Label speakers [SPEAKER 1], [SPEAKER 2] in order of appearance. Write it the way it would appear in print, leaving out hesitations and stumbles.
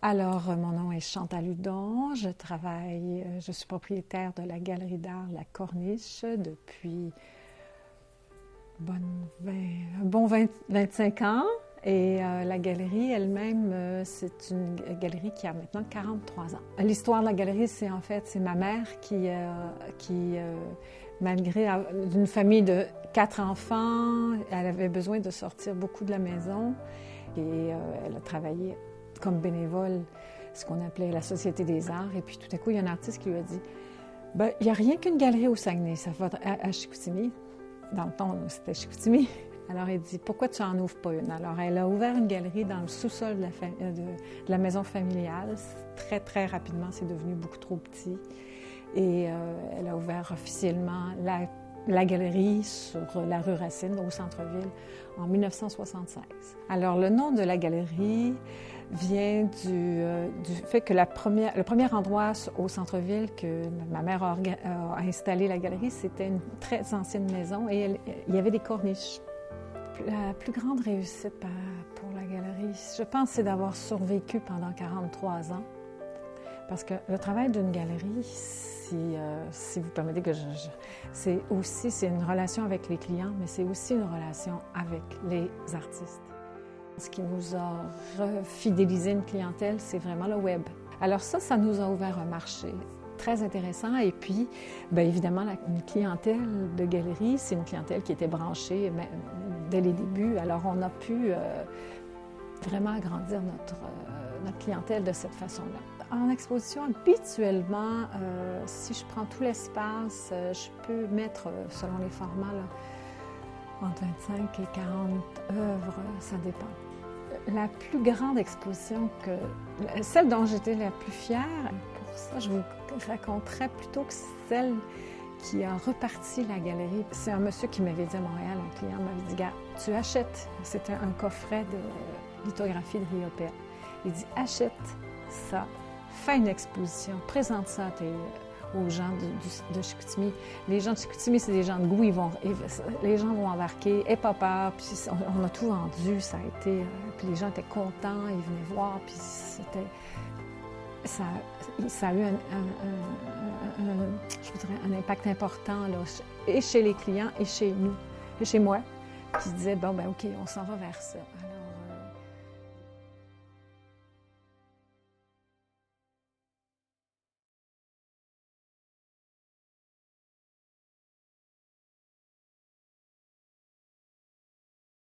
[SPEAKER 1] Alors, mon nom est Chantal Hudon, je suis propriétaire de la Galerie d'art La Corniche depuis un bon 25 ans. Et la galerie elle-même, c'est une galerie qui a maintenant 43 ans. L'histoire de la galerie, c'est ma mère qui malgré d'une famille de 4 enfants, elle avait besoin de sortir beaucoup de la maison et elle a travaillé comme bénévole, ce qu'on appelait la Société des arts. Et puis tout à coup, il y a un artiste qui lui a dit « Ben, il n'y a rien qu'une galerie au Saguenay, ça va à Chicoutimi. » Dans le temps, c'était Chicoutimi. Alors, il dit « Pourquoi tu n'en ouvres pas une? » Alors, elle a ouvert une galerie dans le sous-sol de la maison familiale. Très, très rapidement, c'est devenu beaucoup trop petit. Et elle a ouvert officiellement la galerie sur la rue Racine, au centre-ville, en 1976. Alors, le nom de la galerie vient du fait que le premier endroit au centre-ville que ma mère a installé la galerie, c'était une très ancienne maison et il y avait des corniches. La plus grande réussite pour la galerie, je pense, c'est d'avoir survécu pendant 43 ans. Parce que le travail d'une galerie, si vous permettez que c'est une relation avec les clients, mais c'est aussi une relation avec les artistes. Ce qui nous a refidélisé une clientèle, c'est vraiment le web. Alors ça nous a ouvert un marché très intéressant. Et puis, bien évidemment, une clientèle de galerie, c'est une clientèle qui était branchée dès les débuts. Alors, on a pu vraiment agrandir notre clientèle de cette façon-là. En exposition, habituellement, si je prends tout l'espace, je peux mettre, selon les formats, là, entre 25 et 40 œuvres, ça dépend. La plus grande exposition, celle dont j'étais la plus fière, pour ça, je vous raconterais plutôt que celle qui a reparti la galerie. C'est un monsieur qui m'avait dit à Montréal, un client m'avait dit « Gars, tu achètes ». C'était un coffret de lithographie de Riopelle. Il dit « Achète ça, fais une exposition, présente ça aux gens de Chicoutimi. Les gens de Chicoutimi, c'est des gens de goût, les gens vont embarquer, et pas peur. Puis on a tout vendu, ça a été... puis les gens étaient contents, ils venaient voir, puis c'était... Ça a eu un impact important, là, et chez les clients, et chez nous, et chez moi, qui disaient, bon, ben OK, on s'en va vers ça. Alors,